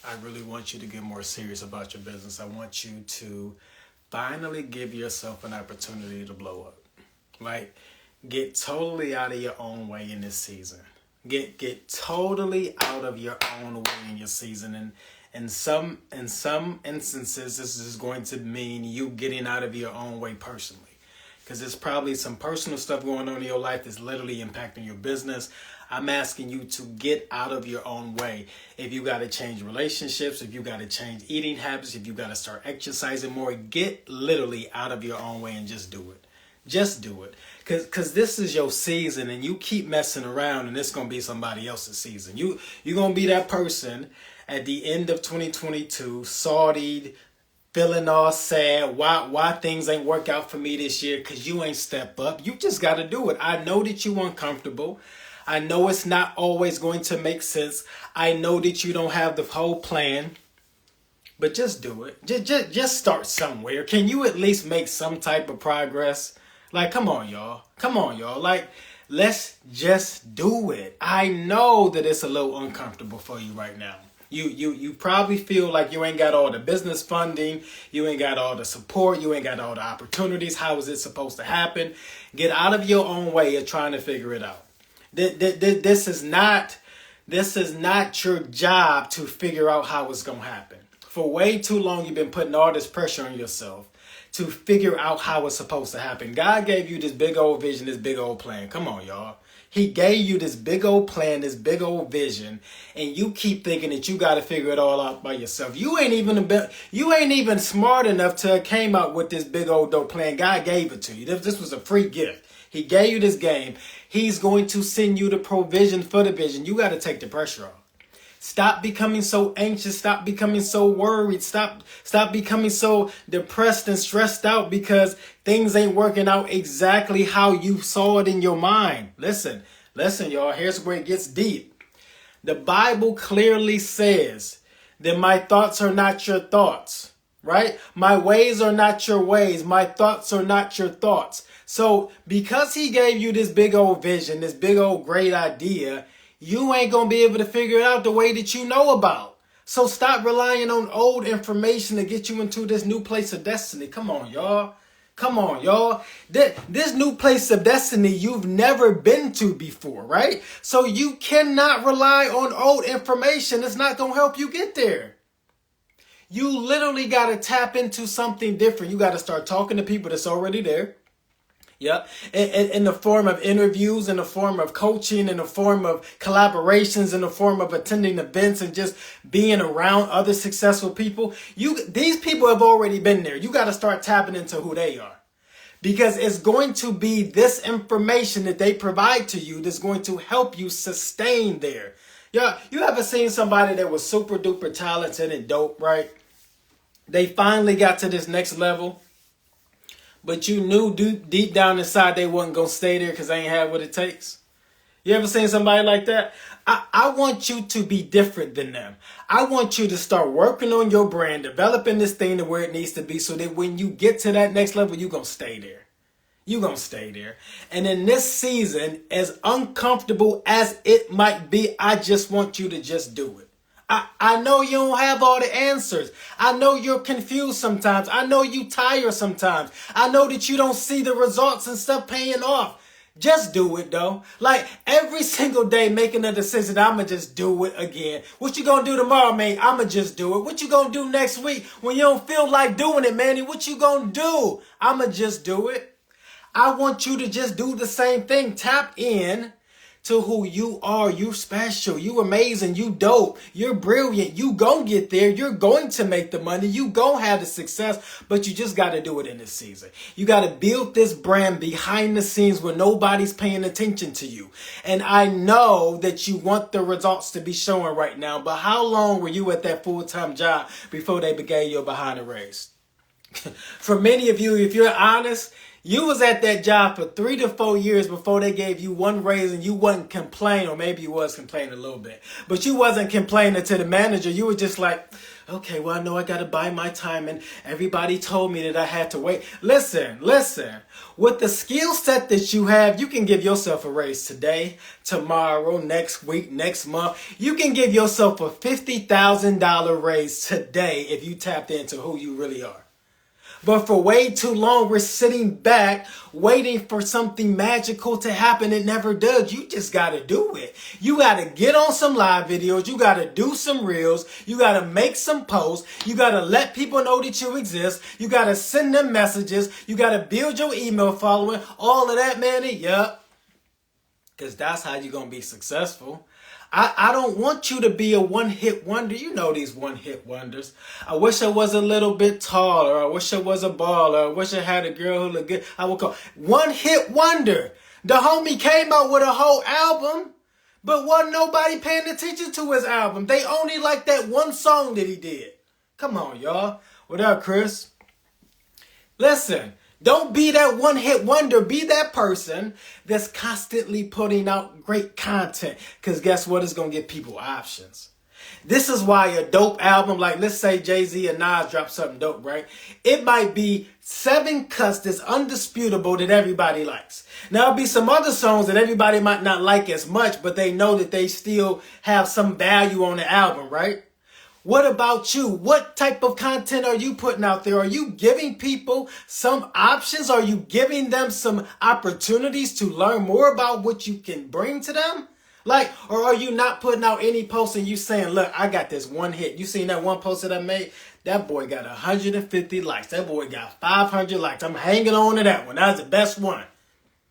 I really want you to get more serious about your business. I want you to finally give yourself an opportunity to blow up. Like, get totally out of your own way in this season. Get totally out of your own way in your season. And in some instances, this is going to mean you getting out of your own way personally. Because there's probably some personal stuff going on in your life that's literally impacting your business. I'm asking you to get out of your own way. If you got to change relationships, if you got to change eating habits, if you got to start exercising more, get literally out of your own way and just do it. Just do it. Because this is your season and you keep messing around and it's going to be somebody else's season. You're going to be that person at the end of 2022, salty, feeling all sad, why things ain't work out for me this year, because you ain't step up. You just got to do it. I know that you uncomfortable. I know it's not always going to make sense. I know that you don't have the whole plan, but just do it. Just start somewhere. Can you at least make some type of progress? Like, come on, y'all. Come on, y'all. Like, let's just do it. I know that it's a little uncomfortable for you right now. You probably feel like you ain't got all the business funding, you ain't got all the support, you ain't got all the opportunities. How is it supposed to happen? Get out of your own way of trying to figure it out. This is not your job to figure out how it's going to happen. For way too long, you've been putting all this pressure on yourself to figure out how it's supposed to happen. God gave you this big old vision, this big old plan. Come on, y'all. He gave you this big old plan, this big old vision, and you keep thinking that you got to figure it all out by yourself. You ain't even smart enough to came out with this big old dope plan. God gave it to you. This was a free gift. He gave you this game. He's going to send you the provision for the vision. You got to take the pressure off. Stop becoming so anxious. Stop becoming so worried. Stop becoming so depressed and stressed out because things ain't working out exactly how you saw it in your mind. Listen, y'all. Here's where it gets deep. The Bible clearly says that my thoughts are not your thoughts, right? My ways are not your ways. My thoughts are not your thoughts. So because he gave you this big old vision, this big old great idea, you ain't going to be able to figure it out the way that you know about. So stop relying on old information to get you into this new place of destiny. Come on, y'all. Come on, y'all. This new place of destiny you've never been to before, right? So you cannot rely on old information. It's not going to help you get there. You literally got to tap into something different. You got to start talking to people that's already there. Yep. In the form of interviews, in the form of coaching, in the form of collaborations, in the form of attending events and just being around other successful people. These people have already been there. You got to start tapping into who they are. Because it's going to be this information that they provide to you that's going to help you sustain there. Yeah, you ever seen somebody that was super duper talented and dope, right? They finally got to this next level. But you knew deep down inside they wasn't going to stay there because they ain't had what it takes. You ever seen somebody like that? I want you to be different than them. I want you to start working on your brand, developing this thing to where it needs to be so that when you get to that next level, you're going to stay there. You're going to stay there. And in this season, as uncomfortable as it might be, I just want you to just do it. I know you don't have all the answers. I know you're confused sometimes. I know you tired sometimes. I know that you don't see the results and stuff paying off. Just do it though. Like every single day making a decision, I'ma just do it again. What you gonna do tomorrow, man? I'ma just do it. What you gonna do next week when you don't feel like doing it, Manny? What you gonna do? I'ma just do it. I want you to just do the same thing. Tap in to who you are. You special. You amazing. You dope. You're brilliant. You gonna get there. You're going to make the money. You gonna have the success, but you just got to do it in this season. You got to build this brand behind the scenes where nobody's paying attention to you. And I know that you want the results to be showing right now, but how long were you at that full-time job before they began you behind the race? For many of you, if you're honest, You was at that job for 3 to 4 years before they gave you one raise, and you wasn't complaining, or maybe you was complaining a little bit, but you wasn't complaining to the manager. You were just like, okay, well, I know I got to buy my time, and everybody told me that I had to wait. Listen. With the skill set that you have, you can give yourself a raise today, tomorrow, next week, next month. You can give yourself a $50,000 raise today if you tapped into who you really are. But for way too long, we're sitting back waiting for something magical to happen. It never does. You just got to do it. You got to get on some live videos. You got to do some reels. You got to make some posts. You got to let people know that you exist. You got to send them messages. You got to build your email following. All of that, man. Yup. Because that's how you're going to be successful. I don't want you to be a one-hit wonder. You know these one-hit wonders. I wish I was a little bit taller. I wish I was a baller. I wish I had a girl who looked good. I would call one-hit wonder. The homie came out with a whole album, but wasn't nobody paying attention to his album. They only liked that one song that he did. Come on, y'all. What up, Chris? Listen. Don't be that one-hit wonder. Be that person that's constantly putting out great content. Because guess what? It's going to give people options. This is why a dope album, like let's say Jay-Z and Nas drop something dope, right? It might be 7 cuts that's undisputable that everybody likes. Now, there'll be some other songs that everybody might not like as much, but they know that they still have some value on the album, right? What about you? What type of content are you putting out there? Are you giving people some options? Are you giving them some opportunities to learn more about what you can bring to them? Or are you not putting out any posts and you saying, look, I got this one hit. You seen that one post that I made? That boy got 150 likes. That boy got 500 likes. I'm hanging on to that one. That was the best one.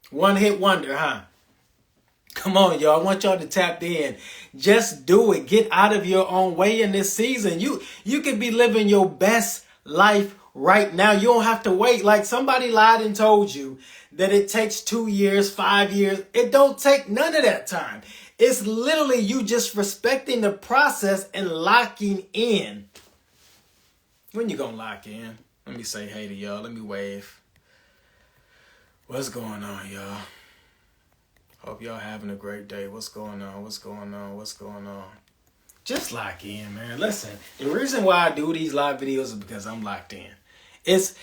One hit wonder, huh? Come on, y'all. I want y'all to tap in. Just do it. Get out of your own way in this season. You could be living your best life right now. You don't have to wait. Like somebody lied and told you that it takes 2 years, 5 years. It don't take none of that time. It's literally you just respecting the process and locking in. When you gonna lock in? Let me say hey to y'all. Let me wave. What's going on, y'all? Hope y'all having a great day. What's going on? Just lock in, man. Listen, the reason why I do these live videos is because I'm locked in. It's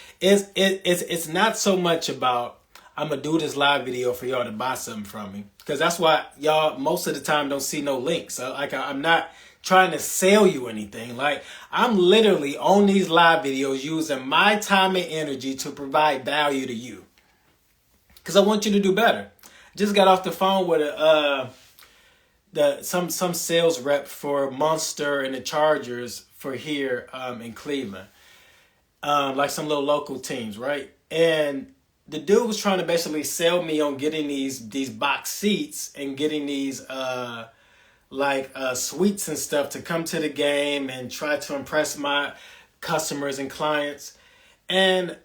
not so much about I'm gonna do this live video for y'all to buy something from me, because that's why y'all most of the time don't see no links. So I'm not trying to sell you anything. Like I'm literally on these live videos using my time and energy to provide value to you, because I want you to do better. Just got off the phone with some sales rep for Monster and the Chargers for here in Cleveland, like some little local teams, right? And the dude was trying to basically sell me on getting these box seats and getting these suites and stuff to come to the game and try to impress my customers and clients. And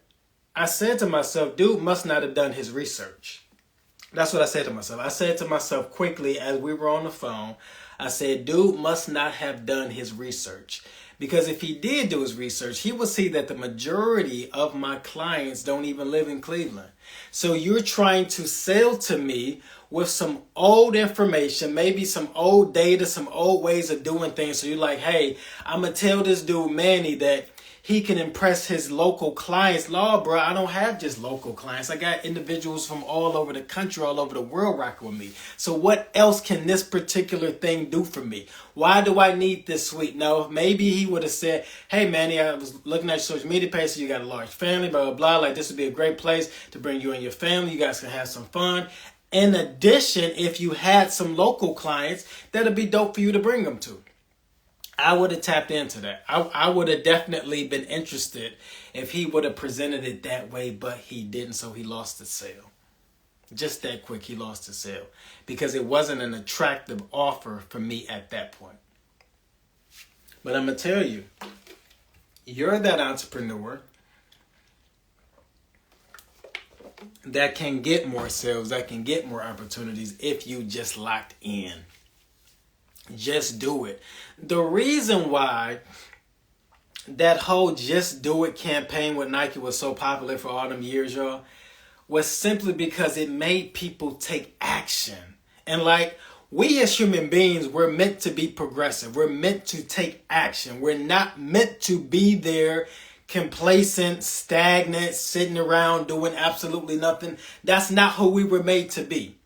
I said to myself, dude must not have done his research. That's what I said to myself. I said to myself quickly as we were on the phone, I said, dude must not have done his research. Because if he did do his research, he would see that the majority of my clients don't even live in Cleveland. So you're trying to sell to me with some old information, maybe some old data, some old ways of doing things. So you're like, hey, I'm going to tell this dude, Manny, that he can impress his local clients. No, bro, I don't have just local clients. I got individuals from all over the country, all over the world rocking with me. So what else can this particular thing do for me? Why do I need this suite? Now, maybe he would have said, hey, Manny, I was looking at your social media page, so you got a large family, blah, blah, blah. Like, this would be a great place to bring you and your family. You guys can have some fun. In addition, if you had some local clients, that'd be dope for you to bring them to. I would have tapped into that. I would have definitely been interested if he would have presented it that way, but he didn't, so he lost the sale. Just that quick, he lost the sale because it wasn't an attractive offer for me at that point. But I'm going to tell you, you're that entrepreneur that can get more sales, that can get more opportunities if you just locked in. Just do it. The reason why that whole Just Do It campaign with Nike was so popular for all them years, y'all, was simply because it made people take action. And like, we as human beings, we're meant to be progressive. We're meant to take action. We're not meant to be there complacent, stagnant, sitting around doing absolutely nothing. That's not who we were made to be.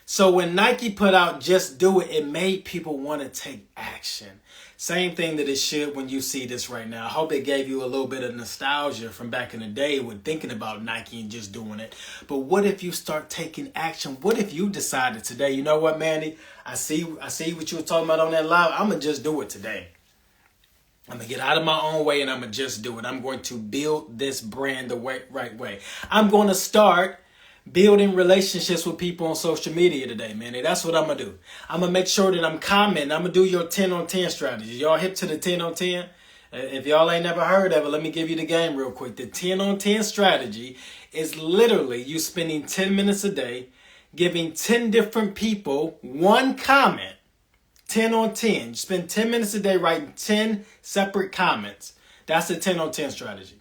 So when Nike put out Just Do It, it made people want to take action. Same thing that it should when you see this right now. I hope it gave you a little bit of nostalgia from back in the day with thinking about Nike and just doing it. But what if you start taking action? What if you decided today, you know what, Manny? I see what you were talking about on that live. I'm going to just do it today. I'm going to get out of my own way and I'm going to just do it. I'm going to build this brand the right way. I'm going to start building relationships with people on social media today, man. That's what I'm going to do. I'm going to make sure that I'm commenting. I'm going to do your 10 on 10 strategy. Y'all hip to the 10 on 10? If y'all ain't never heard of it, let me give you the game real quick. The 10 on 10 strategy is literally you spending 10 minutes a day, giving 10 different people one comment. 10 on 10. You spend 10 minutes a day writing 10 separate comments. That's the 10 on 10 strategy.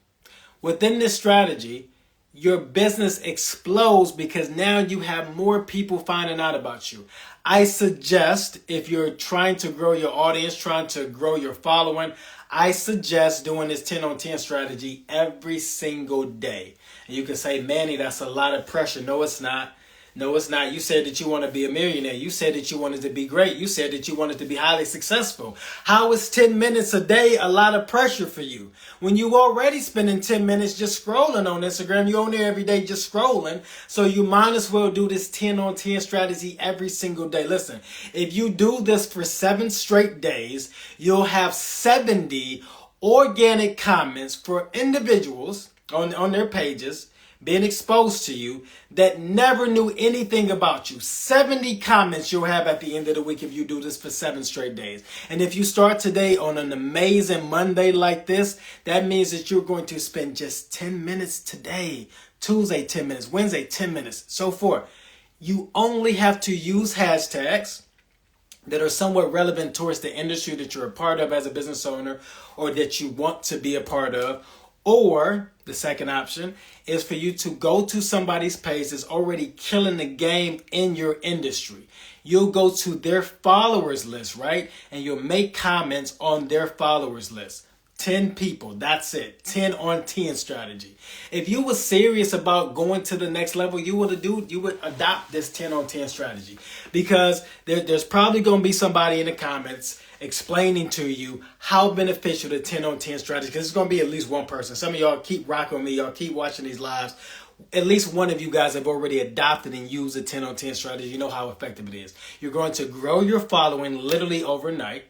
Within this strategy, your business explodes because now you have more people finding out about you. I suggest if you're trying to grow your audience, trying to grow your following, I suggest doing this 10 on 10 strategy every single day. And you can say, Manny, that's a lot of pressure. No, it's not. No, it's not. You said that you want to be a millionaire. You said that you wanted to be great. You said that you wanted to be highly successful. How is 10 minutes a day a lot of pressure for you? When you already spending 10 minutes just scrolling on Instagram, you're on there every day just scrolling. So you might as well do this 10 on 10 strategy every single day. Listen, if you do this for 7 straight days, you'll have 70 organic comments for individuals on their pages being exposed to you that never knew anything about you. 70 comments you'll have at the end of the week if you do this for 7 straight days. And if you start today on an amazing Monday like this, that means that you're going to spend just 10 minutes today. Tuesday, 10 minutes. Wednesday, 10 minutes. So forth. You only have to use hashtags that are somewhat relevant towards the industry that you're a part of as a business owner or that you want to be a part of. Or the second option is for you to go to somebody's page that's already killing the game in your industry. You'll go to their followers list, right? And you'll make comments on their followers list. 10 people, that's it. 10 on 10 strategy. If you were serious about going to the next level, you would adopt this 10 on 10 strategy. Because there's probably going to be somebody in the comments explaining to you how beneficial the 10 on 10 strategy, because it's going to be at least one person. Some of y'all keep rocking with me. Y'all keep watching these lives. At least one of you guys have already adopted and used the 10 on 10 strategy. You know how effective it is. You're going to grow your following literally overnight.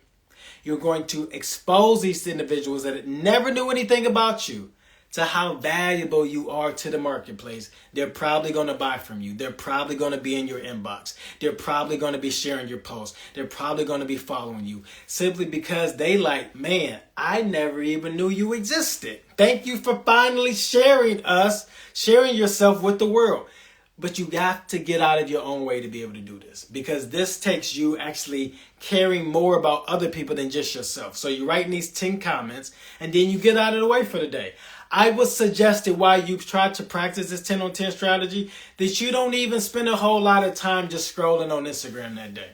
You're going to expose these individuals that never knew anything about you to how valuable you are to the marketplace. They're probably going to buy from you. They're probably going to be in your inbox. They're probably going to be sharing your posts. They're probably going to be following you simply because they like, man, I never even knew you existed. Thank you for finally sharing yourself with the world. But you got to get out of your own way to be able to do this, because this takes you actually caring more about other people than just yourself. So you're writing these 10 comments and then you get out of the way for the day. I would suggest that while you've tried to practice this 10 on 10 strategy, that you don't even spend a whole lot of time just scrolling on Instagram that day.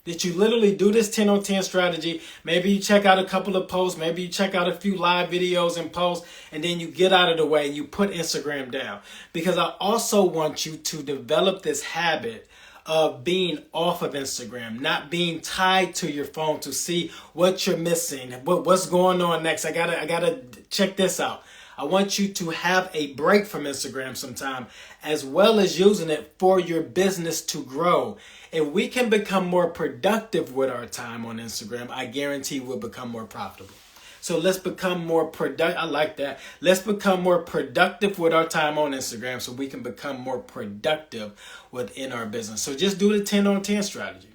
That you literally do this 10 on 10 strategy. Maybe you check out a couple of posts. Maybe you check out a few live videos and posts. And then you get out of the way and you put Instagram down. Because I also want you to develop this habit of being off of Instagram. Not being tied to your phone to see what you're missing. What's going on next. I gotta check this out. I want you to have a break from Instagram sometime, as well as using it for your business to grow. If we can become more productive with our time on Instagram, I guarantee we'll become more profitable. So let's become more productive. I like that. Let's become more productive with our time on Instagram so we can become more productive within our business. So just do the 10 on 10 strategy.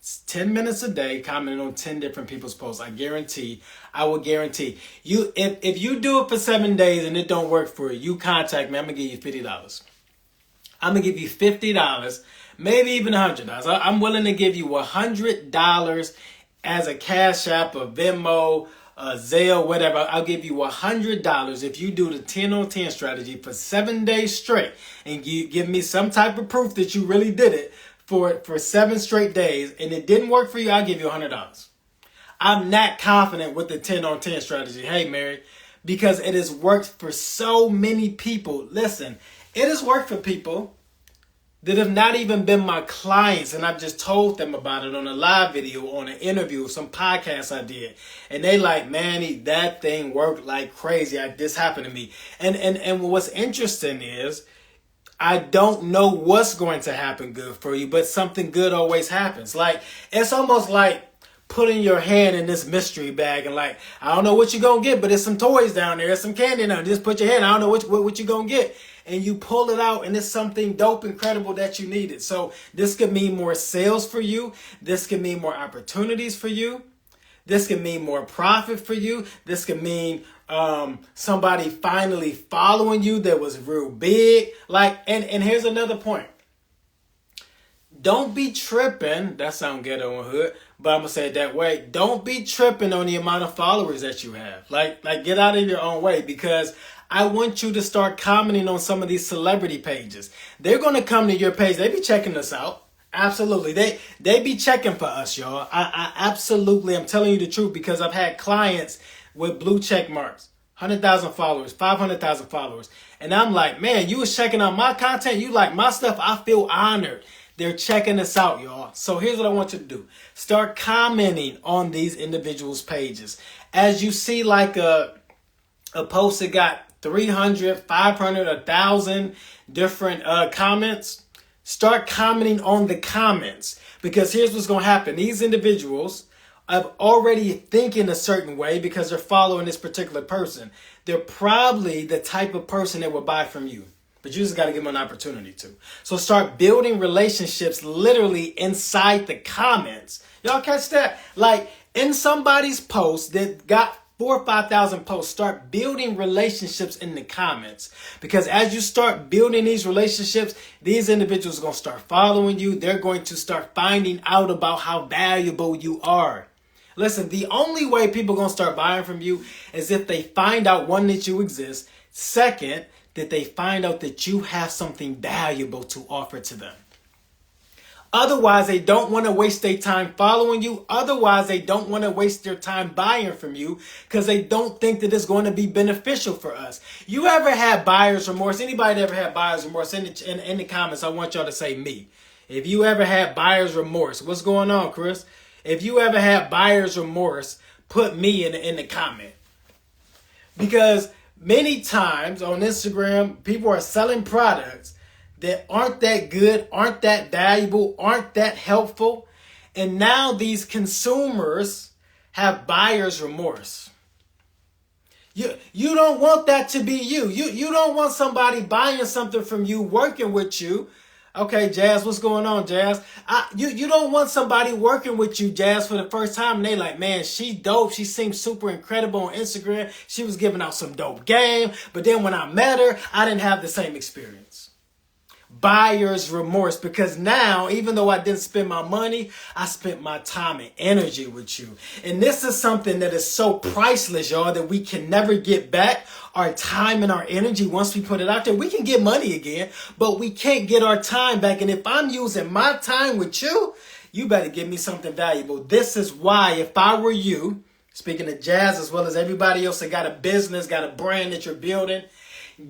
It's 10 minutes a day, commenting on 10 different people's posts. I will guarantee you, if you do it for 7 days and it don't work for you, you contact me. I'm going to give you $50. I'm going to give you $50, maybe even $100. I'm willing to give you $100 as a Cash App, a Venmo, a Zelle, whatever. I'll give you $100 if you do the 10 on 10 strategy for 7 days straight, and you give me some type of proof that you really did it for 7 straight days, and it didn't work for you. I'll give you $100. I'm not confident with the 10 on 10 strategy. Hey, Mary, because it has worked for so many people. Listen, it has worked for people that have not even been my clients, and I've just told them about it on a live video, on an interview, some podcast I did, and they like, Manny, that thing worked like crazy. This happened to me, and what's interesting is, I don't know what's going to happen good for you, but something good always happens. Like, it's almost like putting your hand in this mystery bag and like, I don't know what you're going to get, but there's some toys down there, there's some candy down there. Just put your hand, I don't know what you're going to get. And you pull it out and it's something dope, incredible that you needed. So this could mean more sales for you. This could mean more opportunities for you. This could mean more profit for you. This could mean somebody finally following you that was real big. Like, and here's another point. Don't be tripping. That sounds ghetto and hood, but I'm going to say it that way. Don't be tripping on the amount of followers that you have. Like get out of your own way, because I want you to start commenting on some of these celebrity pages. They're going to come to your page. They be checking us out. Absolutely. They be checking for us, y'all. I absolutely, I'm telling you the truth, because I've had clients with blue check marks, 100,000 followers, 500,000 followers. And I'm like, man, you was checking out my content. You like my stuff. I feel honored. They're checking us out, y'all. So here's what I want you to do. Start commenting on these individuals' pages. As you see like a post that got 300, 500, 1,000 different comments, start commenting on the comments, because here's what's going to happen. These individuals are already thinking a certain way because they're following this particular person. They're probably the type of person that will buy from you, but you just got to give them an opportunity to. So start building relationships literally inside the comments. Y'all catch that? Like in somebody's post that got 4,000 or 5,000 posts, start building relationships in the comments. Because as you start building these relationships, these individuals are going to start following you. They're going to start finding out about how valuable you are. Listen, the only way people are going to start buying from you is if they find out, one, that you exist. Second, that they find out that you have something valuable to offer to them. Otherwise, they don't want to waste their time following you. Otherwise, they don't want to waste their time buying from you because they don't think that it's going to be beneficial for us. You ever had buyer's remorse? Anybody ever had buyer's remorse? In the comments, I want y'all to say me. If you ever had buyer's remorse, what's going on, Chris? If you ever had buyer's remorse, put me in the comment. Because many times on Instagram, people are selling products that aren't that good, aren't that valuable, aren't that helpful. And now these consumers have buyer's remorse. You don't want that to be you. You don't want somebody buying something from you, working with you. Okay, Jazz, what's going on, Jazz? You don't want somebody working with you, Jazz, for the first time, and they like, man, she's dope. She seems super incredible on Instagram. She was giving out some dope game. But then when I met her, I didn't have the same experience. Buyer's remorse, because now, even though I didn't spend my money, I spent my time and energy with you. And this is something that is so priceless, y'all, that we can never get back. Our time and our energy, once we put it out there, we can get money again, but we can't get our time back. And if I'm using my time with you, you better give me something valuable. This is why, if I were you, speaking of Jazz as well as everybody else that got a business, got a brand that you're building,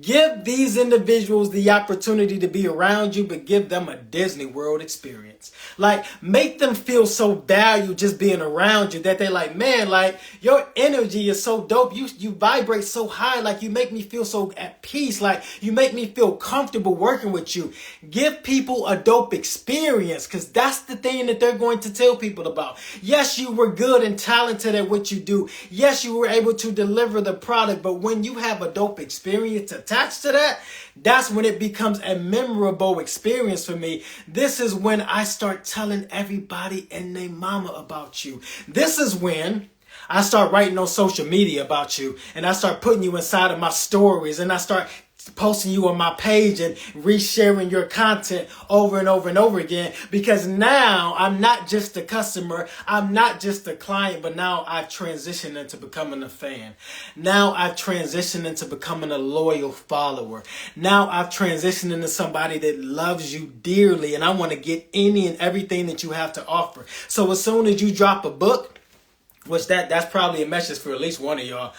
give these individuals the opportunity to be around you, but give them a Disney World experience. Like, make them feel so valued just being around you that they're like, man, like, your energy is so dope. You vibrate so high. Like, you make me feel so at peace. Like, you make me feel comfortable working with you. Give people a dope experience, because that's the thing that they're going to tell people about. Yes, you were good and talented at what you do. Yes, you were able to deliver the product, but when you have a dope experience attached to that, that's when it becomes a memorable experience for me. This is when I start telling everybody and their mama about you. This is when I start writing on social media about you, and I start putting you inside of my stories, and I start posting you on my page and resharing your content over and over and over again, because now I'm not just a customer, I'm not just a client, but now I've transitioned into becoming a fan. Now I've transitioned into becoming a loyal follower. Now I've transitioned into somebody that loves you dearly, and I want to get any and everything that you have to offer. So as soon as you drop a book, which that's probably a message for at least one of y'all.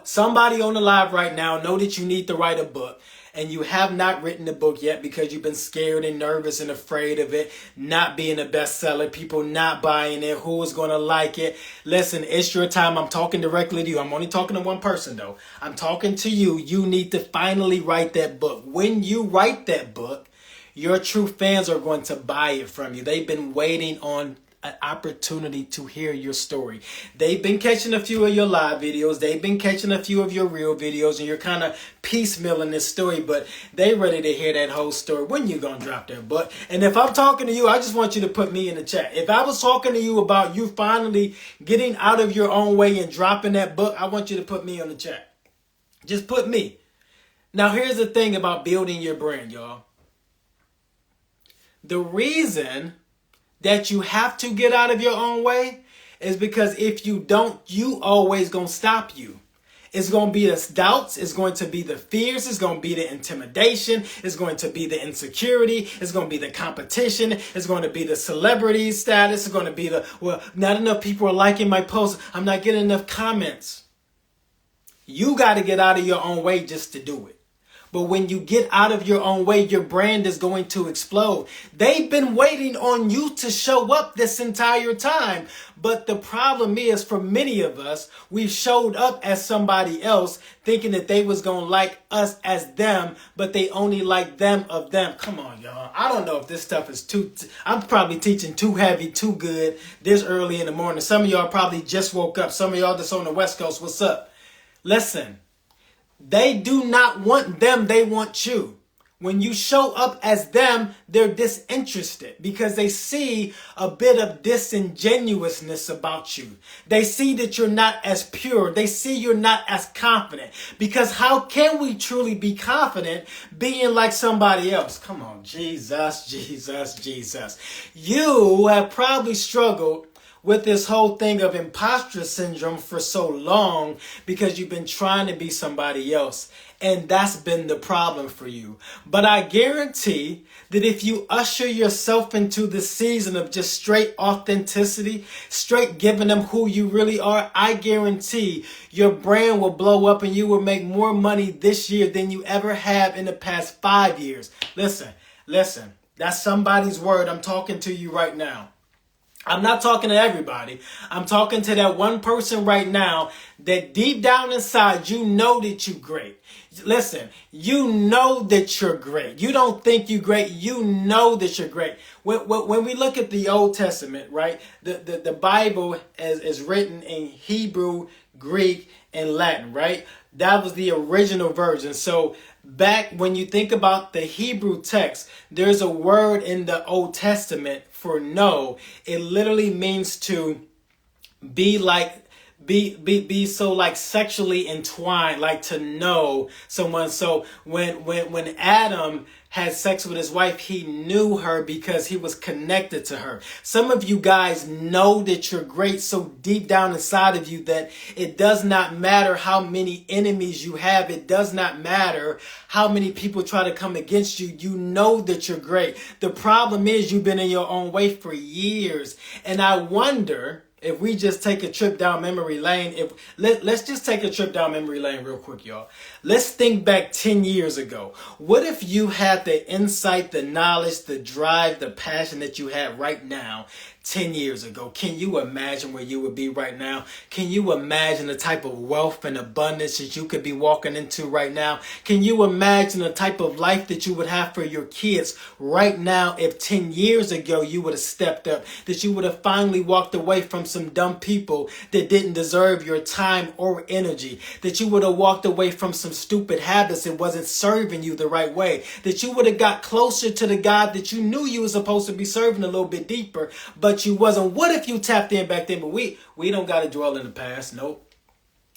Somebody on the live right now know that you need to write a book, and you have not written the book yet because you've been scared and nervous and afraid of it not being a bestseller, people not buying it, who is going to like it. Listen, it's your time. I'm talking directly to you. I'm only talking to one person though. I'm talking to you. You need to finally write that book. When you write that book, your true fans are going to buy it from you. They've been waiting on an opportunity to hear your story. They've been catching a few of your live videos. They've been catching a few of your real videos, and you're kind of piecemealing this story, but they ready to hear that whole story. When you gonna drop that book? And if I'm talking to you, I just want you to put me in the chat. If I was talking to you about you finally getting out of your own way and dropping that book, I want you to put me on the chat. Just put me. Now, here's the thing about building your brand, y'all. The reason that you have to get out of your own way is because if you don't, you always gonna stop you. It's going to be the doubts. It's going to be the fears. It's going to be the intimidation. It's going to be the insecurity. It's going to be the competition. It's going to be the celebrity status. It's going to be not enough people are liking my post. I'm not getting enough comments. You got to get out of your own way just to do it. But when you get out of your own way, your brand is going to explode. They've been waiting on you to show up this entire time. But the problem is, for many of us, we've showed up as somebody else thinking that they was going to like us as them, but they only like them of them. Come on, y'all. I don't know if this stuff is I'm probably teaching too heavy, too good this early in the morning. Some of y'all probably just woke up. Some of y'all that's on the West Coast, what's up? Listen. They do not want them, they want you. When you show up as them, they're disinterested because they see a bit of disingenuousness about you. They see that you're not as pure. They see you're not as confident. Because how can we truly be confident being like somebody else? Come on, Jesus, Jesus, Jesus. You have probably struggled with this whole thing of imposter syndrome for so long because you've been trying to be somebody else. And that's been the problem for you. But I guarantee that if you usher yourself into the season of just straight authenticity, straight giving them who you really are, I guarantee your brand will blow up and you will make more money this year than you ever have in the past 5 years. Listen, that's somebody's word. I'm talking to you right now. I'm not talking to everybody. I'm talking to that one person right now that deep down inside, you know that you're great. Listen, you know that you're great. You don't think you're great. You know that you're great. When we look at the Old Testament, right, the Bible is written in Hebrew, Greek, and Latin, right? That was the original version. So back when you think about the Hebrew text, there's a word in the Old Testament for know. It literally means to be so like sexually entwined, like to know someone. So when Adam had sex with his wife, he knew her because he was connected to her. Some of you guys know that you're great so deep down inside of you that it does not matter how many enemies you have. It does not matter how many people try to come against you. You know that you're great. The problem is you've been in your own way for years. And I wonder if we just take a trip down memory lane, let's just take a trip down memory lane real quick, y'all. Let's think back 10 years ago. What if you had the insight, the knowledge, the drive, the passion that you have right now 10 years ago? Can you imagine where you would be right now? Can you imagine the type of wealth and abundance that you could be walking into right now? Can you imagine the type of life that you would have for your kids right now if 10 years ago you would have stepped up, that you would have finally walked away from some dumb people that didn't deserve your time or energy, that you would have walked away from some stupid habits that wasn't serving you the right way, that you would have got closer to the God that you knew you were supposed to be serving a little bit deeper, but you wasn't. What if you tapped in back then? But we don't got to dwell in the past. Nope.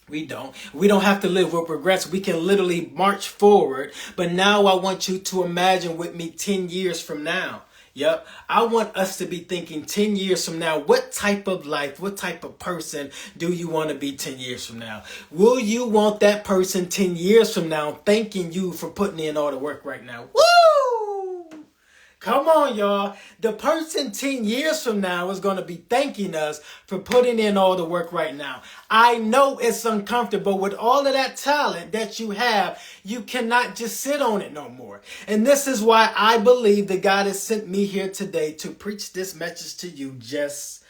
We don't. We don't have to live with regrets. We can literally march forward. But now I want you to imagine with me 10 years from now. Yep. I want us to be thinking 10 years from now, what type of life, what type of person do you want to be 10 years from now? Will you want that person 10 years from now thanking you for putting in all the work right now? Woo! Come on, y'all. The person 10 years from now is going to be thanking us for putting in all the work right now. I know it's uncomfortable. With all of that talent that you have, you cannot just sit on it no more. And this is why I believe that God has sent me here today to preach this message to you. Just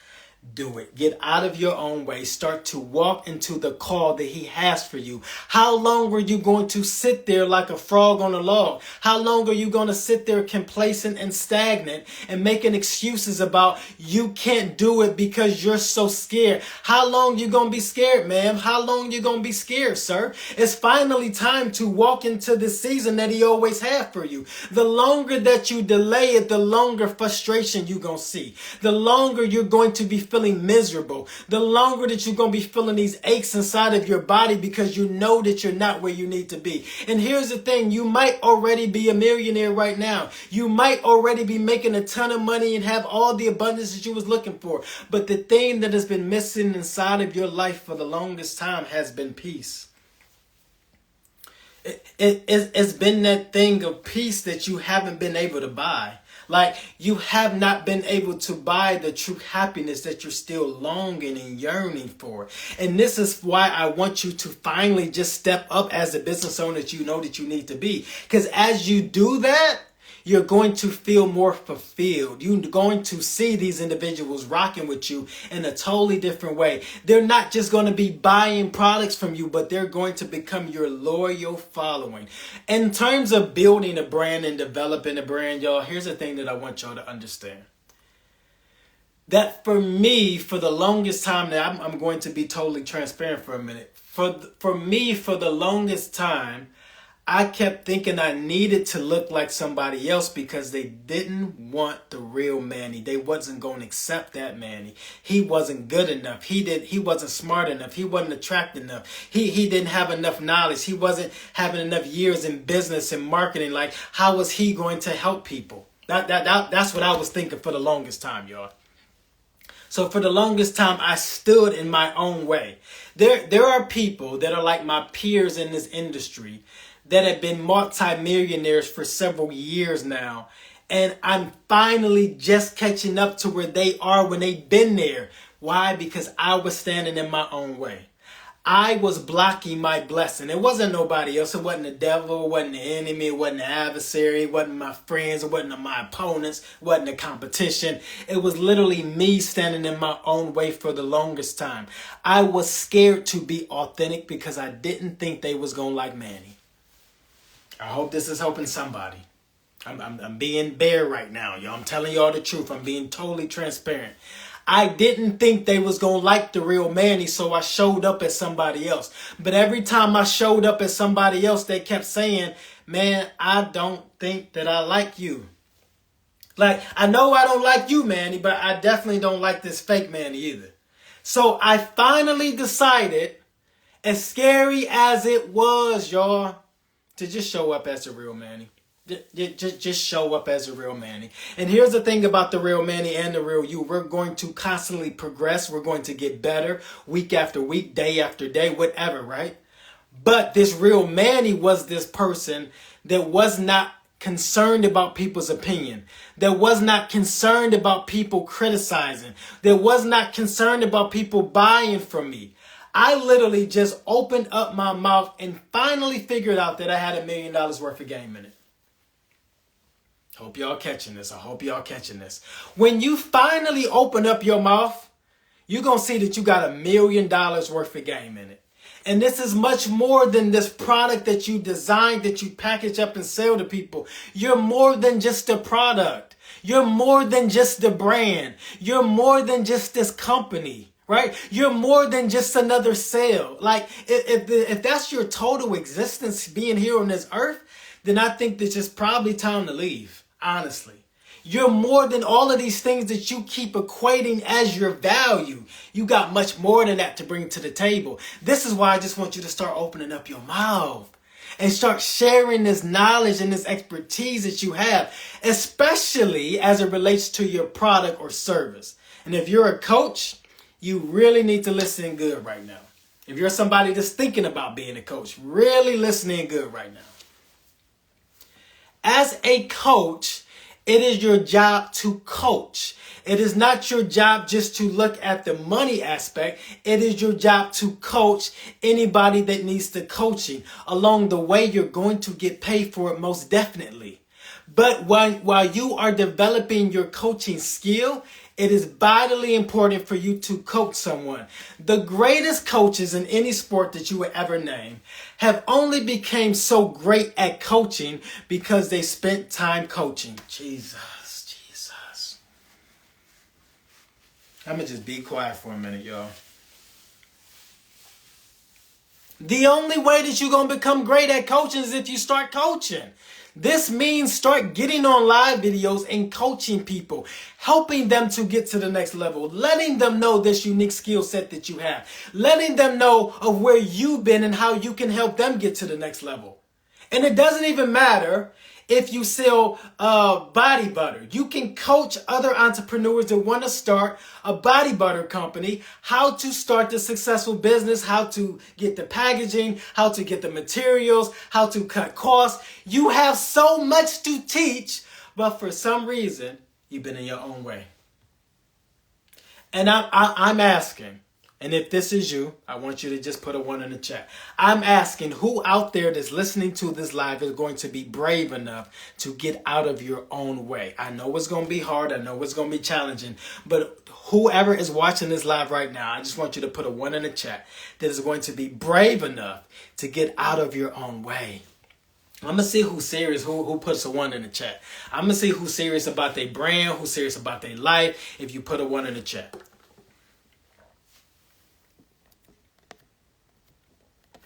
do it. Get out of your own way. Start to walk into the call that he has for you. How long are you going to sit there like a frog on a log? How long are you going to sit there complacent and stagnant and making excuses about you can't do it because you're so scared? How long you going to be scared, ma'am? How long you going to be scared, sir? It's finally time to walk into the season that he always had for you. The longer that you delay it, the longer frustration you're going to see. The longer you're going to be feeling miserable, the longer that you're going to be feeling these aches inside of your body because you know that you're not where you need to be. And here's the thing, you might already be a millionaire right now. You might already be making a ton of money and have all the abundance that you was looking for. But the thing that has been missing inside of your life for the longest time has been peace. It's been that thing of peace that you haven't been able to buy. Like, you have not been able to buy the true happiness that you're still longing and yearning for. And this is why I want you to finally just step up as a business owner that you know that you need to be. Because as you do that, you're going to feel more fulfilled. You're going to see these individuals rocking with you in a totally different way. They're not just going to be buying products from you, but they're going to become your loyal following. In terms of building a brand and developing a brand, y'all, here's the thing that I want y'all to understand. That for me, for the longest time, now I'm going to be totally transparent for a minute. For me, for the longest time, I kept thinking I needed to look like somebody else because they didn't want the real Manny. They wasn't going to accept that Manny. He wasn't good enough. He wasn't smart enough. He wasn't attractive enough. He didn't have enough knowledge. He wasn't having enough years in business and marketing. Like, how was he going to help people? That's what I was thinking for the longest time, y'all. So for the longest time, I stood in my own way. There are people that are like my peers in this industry that have been multi-millionaires for several years now. And I'm finally just catching up to where they are when they've been there. Why? Because I was standing in my own way. I was blocking my blessing. It wasn't nobody else. It wasn't the devil. It wasn't the enemy. It wasn't the adversary. It wasn't my friends. It wasn't my opponents. It wasn't the competition. It was literally me standing in my own way for the longest time. I was scared to be authentic because I didn't think they was going to like Manny. I hope this is helping somebody. I'm being bare right now, y'all. I'm telling y'all the truth. I'm being totally transparent. I didn't think they was going to like the real Manny, so I showed up as somebody else. But every time I showed up as somebody else, they kept saying, man, I don't think that I like you. Like, I know I don't like you, Manny, but I definitely don't like this fake Manny either. So I finally decided, as scary as it was, y'all, to just show up as a real Manny. Just show up as a real Manny. And here's the thing about the real Manny and the real you. We're going to constantly progress. We're going to get better week after week, day after day, whatever, right? But this real Manny was this person that was not concerned about people's opinion. That was not concerned about people criticizing. That was not concerned about people buying from me. I literally just opened up my mouth and finally figured out that I had $1 million worth of game in it. Hope y'all catching this. I hope y'all catching this. When you finally open up your mouth, you're going to see that you got $1 million worth of game in it. And this is much more than this product that you designed, that you package up and sell to people. You're more than just a product. You're more than just the brand. You're more than just this company. Right? You're more than just another sale. Like, if that's your total existence being here on this earth, then I think that it's probably time to leave, honestly. You're more than all of these things that you keep equating as your value. You got much more than that to bring to the table. This is why I just want you to start opening up your mouth and start sharing this knowledge and this expertise that you have, especially as it relates to your product or service. And if you're a coach, you really need to listen good right now. If you're somebody that's thinking about being a coach, really listening good right now. As a coach, it is your job to coach. It is not your job just to look at the money aspect. It is your job to coach anybody that needs the coaching. Along the way, you're going to get paid for it most definitely. But while you are developing your coaching skill, it is vitally important for you to coach someone. The greatest coaches in any sport that you would ever name have only became so great at coaching because they spent time coaching. Jesus. I'm going to just be quiet for a minute, y'all. The only way that you're going to become great at coaching is if you start coaching. This means start getting on live videos and coaching people, helping them to get to the next level, letting them know this unique skill set that you have, letting them know of where you've been and how you can help them get to the next level. And it doesn't even matter if you sell body butter. You can coach other entrepreneurs that want to start a body butter company, how to start the successful business, how to get the packaging, how to get the materials, how to cut costs. You have so much to teach, but for some reason, you've been in your own way. And I'm asking, and if this is you, I want you to just put a 1 in the chat. I'm asking who out there that's listening to this live is going to be brave enough to get out of your own way. I know it's going to be hard. I know it's going to be challenging. But whoever is watching this live right now, I just want you to put a 1 in the chat that is going to be brave enough to get out of your own way. I'm going to see who's serious, who puts a 1 in the chat. I'm going to see who's serious about their brand, who's serious about their life, if you put a 1 in the chat.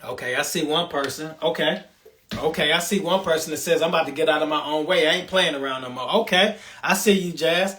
Okay, I see one person. Okay, I see one person that says, I'm about to get out of my own way. I ain't playing around no more. Okay, I see you, Jazz.